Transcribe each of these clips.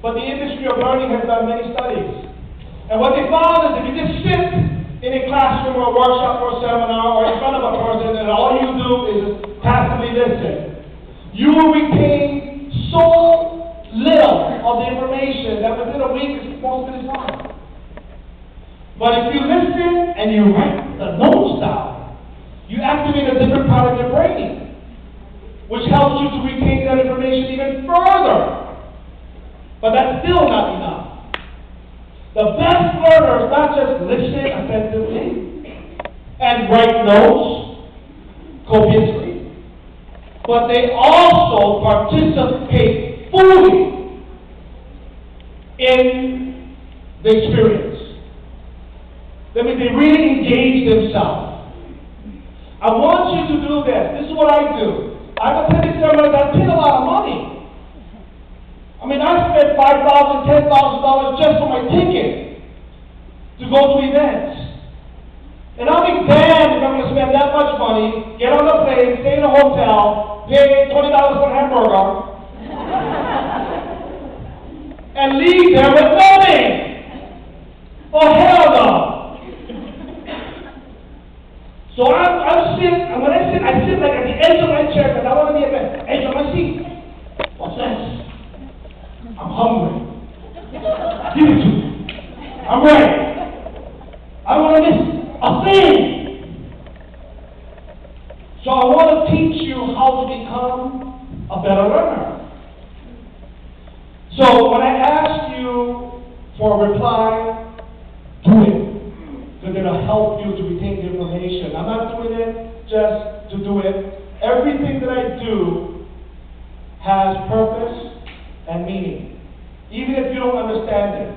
but the industry of learning has done many studies. And what they found is if you just sit in a classroom or a workshop or a seminar or in front of a person and all you do is passively listen, you will retain so little of the information that within a week most of it is gone. But if you listen and you write the notes down, you activate a different part of your brain, which helps you to retain that information even further. But that's still not enough. The best learners not just listen attentively and write notes copiously, but they also participate fully in the experience. That means they really engage themselves. I want you to do this. This is what I do. I've attended seminars that paid a lot of money. I mean, I spent $5,000, $10,000 just for my ticket to go to events. And I'll be damned if I'm going to spend that much money, get on a plane, stay in a hotel, pay $20 for a hamburger, and leave there with nothing. Oh, hell no. So I'm sitting, and when I sit like at the edge of my chair because I want to be at the edge of my seat. What's this? I'm hungry. Give it to me. I'm ready. I don't want to miss a thing. So I want to teach you how to become a better learner. So when I ask you for a reply, do it. Because it'll help you to retain the information. I'm not doing it just to do it. Everything that I do has purpose and meaning, even if you don't understand it.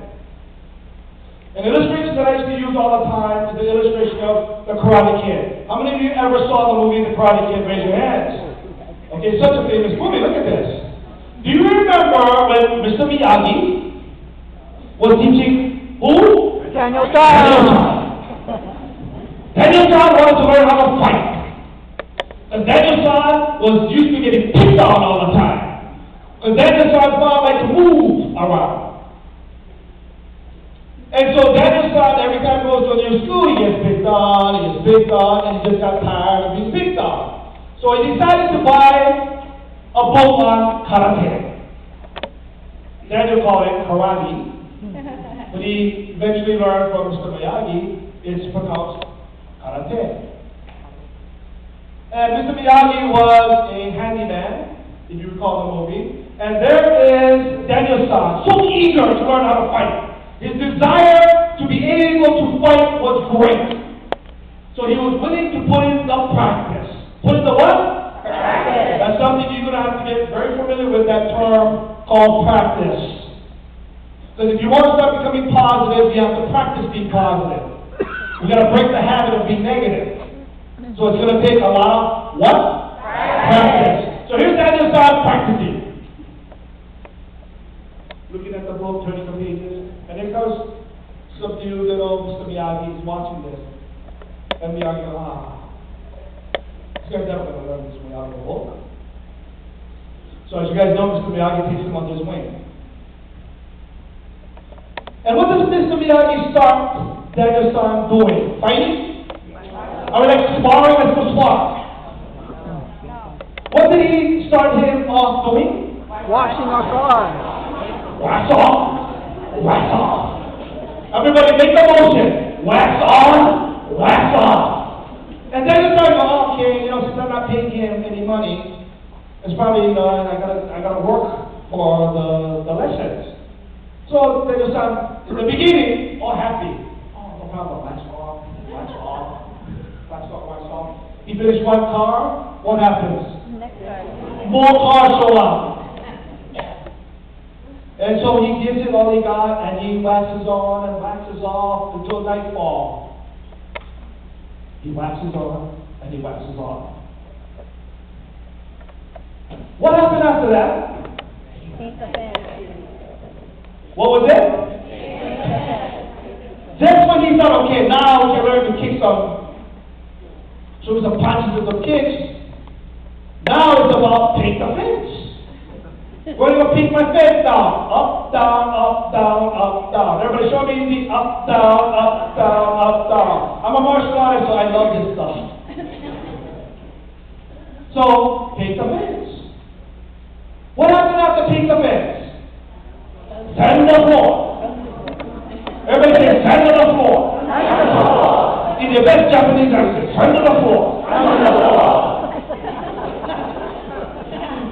An illustration that I used to use all the time is the illustration of the Karate Kid. How many of you ever saw the movie The Karate Kid? Raise your hands. Okay, such a famous movie. Look at this. Do you remember when Mr. Miyagi was teaching who? Daniel San. Daniel San wanted to learn how to fight. And Daniel San was used to getting kicked out all the time. And Daniel San liked to move around. And so Daniel San, every time he goes to a new school, he gets picked on, and he just got tired of being picked on. So he decided to buy a book on karate. Daniel called it karate, but he eventually learned from Mr. Miyagi, it's pronounced karate. And Mr. Miyagi was a handyman, if you recall the movie. And there is Daniel San, so eager to learn how to fight. His desire to be able to fight was great. So he was willing to put in the practice. Put in the what? Practice. That's something you're going to have to get very familiar with, that term called practice. Because if you want to start becoming positive, you have to practice being positive. We've got to break the habit of being negative. So it's going to take a lot of what? Practice. So here's Daniel San practicing. Looking at the book, turning the pages, and there comes subdued little Mr. Miyagi is watching this. And Miyagi goes, this guy's never going to learn this way out of the book. So as you guys know, Mr. Miyagi takes him under his wing. And what does Mr. Miyagi start Daniel San doing? Fighting? Are we like sparring? Let's go spar. What did he start him off doing? Washing our cars. Wax off, wax off. Everybody make the motion. Wax on, wax off. And then it's like, oh, okay, since I'm not paying him any money, it's probably, I gotta work for the lessons. So they just in the beginning, all happy. Oh, no problem, wax off, wax off, wax off, wax off. He finished one car, what happens? Next car. More cars show up. And so he gives it all he got, and he waxes on and waxes off until nightfall. He waxes on and he waxes off. What happened after that? What was it? That's when he thought, okay, now we can learn to kick show me some punches and some kicks. Now it's about take the fence. Where do I pick my fence down? Up, down, down. Everybody show me the up, down, up, down, up, down. I'm a martial artist, so I love this stuff. So, take the fence. What happened after take the fence? Stand on the floor. Everybody say, stand on the floor. In your best Japanese accent, stand on the floor.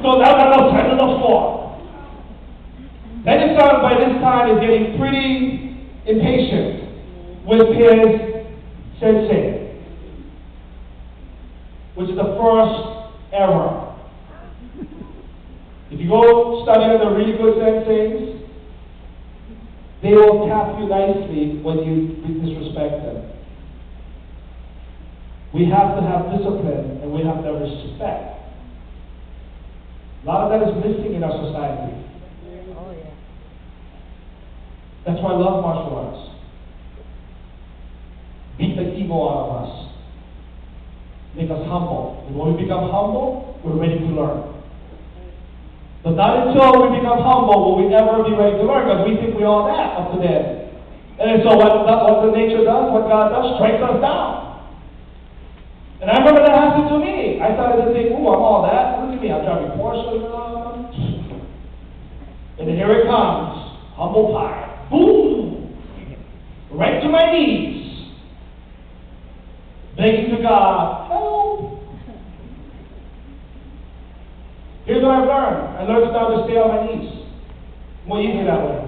So now stand on the floor. Then his son, by this time, is getting pretty impatient with his sensei, which is the first error. If you go study with the really good senseis, they will tap you nicely when you disrespect them. We have to have discipline and we have to have respect. A lot of that is missing in our society. Oh, yeah. That's why I love martial arts. Beat the ego out of us. Make us humble. And when we become humble, we're ready to learn. But not until we become humble will we ever be ready to learn, because we think we all that up to then. And so what the nature does, what God does, strikes us down. And I remember that happened to me. I started to think, ooh, I'm all that. Look at me, I'm driving Porsche. And here it comes. Humble pie. Boom! Right to my knees. Begging to God, help. Here's what I've learned. I learned now to stay on my knees. More easy that way.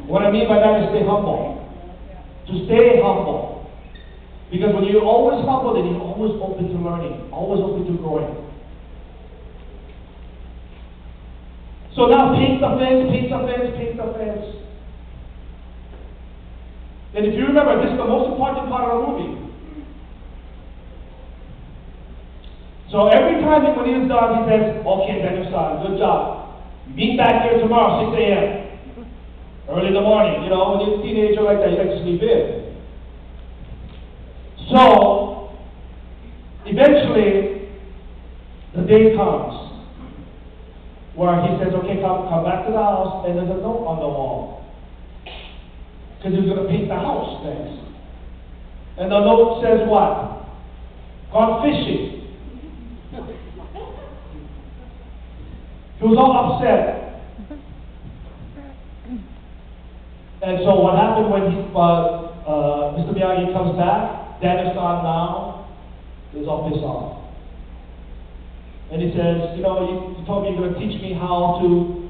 What I mean by that is stay humble. To stay humble. Because when you're always humble, then you're always open to learning, always open to growing. So now paint the fence, paint the fence, paint the fence. And if you remember, this is the most important part of the movie. So every time when he is done, he says, okay, Daniel-san, good job. Meet back here tomorrow, 6 a.m. Early in the morning. You know, when you're a teenager like that, you like to sleep in. So, eventually, the day comes where he says, okay, come back to the house, and there's a note on the wall. Because he's going to paint the house next. And the note says what? Gone fishing. He was all upset. And so what happened when Mr. Miyagi comes back, Daniel-san now is all pissed off. And he says, you know, you told me you're going to teach me how to,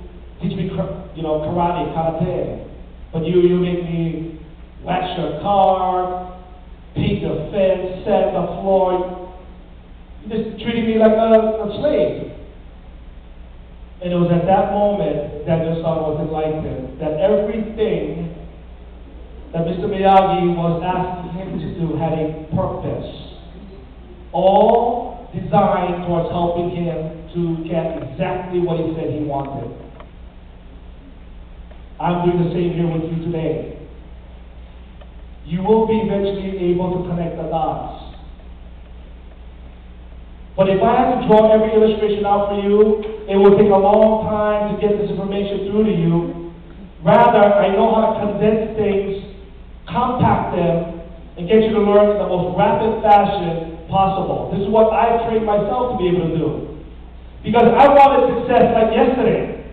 karate. But you make me wax your car, paint the fence, sand the floor. You're just treating me like a slave. And it was at that moment that Daniel-san was enlightened, that everything that Mr. Miyagi was asking him to do had a purpose. All designed towards helping him to get exactly what he said he wanted. I'm doing the same here with you today. You will be eventually able to connect the dots. But if I had to draw every illustration out for you, it would take a long time to get this information through to you. Rather, I know how to condense things, compact them, and get you to learn in the most rapid fashion possible. This is what I've trained myself to be able to do. Because I wanted success like yesterday.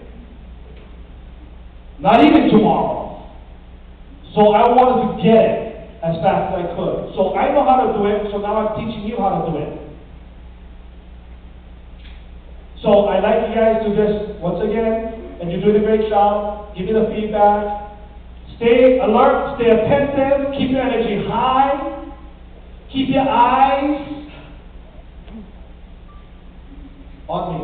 Not even tomorrow. So I wanted to get it as fast as I could. So I know how to do it, so now I'm teaching you how to do it. So I'd like you guys to just, once again, and you're doing a great job, give me the feedback. Stay alert, stay attentive, keep your energy high, keep your eyes on me.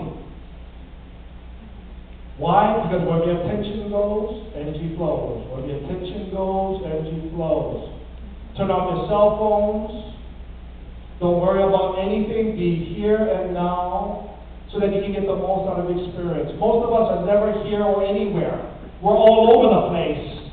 Why? Because where the attention goes, energy flows. Where the attention goes, energy flows. Turn off your cell phones. Don't worry about anything. Be here and now so that you can get the most out of the experience. Most of us are never here or anywhere. We're all over the place.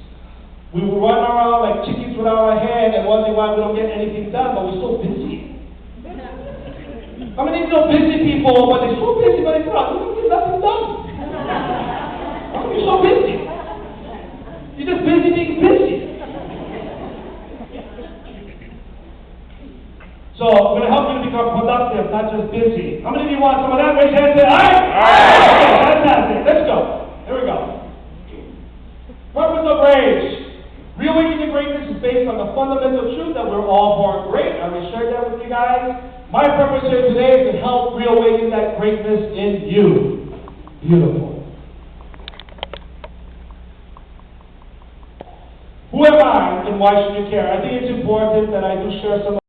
We run around like chickens without our head and wondering why we don't get anything done, but we're so busy. I mean, these are busy people, but they're so busy, but they don't get nothing done. You're so busy. So I'm going to help you to become productive, not just busy. How many of you want some of that? Raise your hand and say, aye? Okay, fantastic. Let's go. Here we go. Purpose of RAYG. Reawakening to greatness is based on the fundamental truth that we're all born great. I already shared that with you guys. My purpose here today is to help reawaken that greatness in you. Beautiful. Who am I and why should you care? I think it's important that I do share some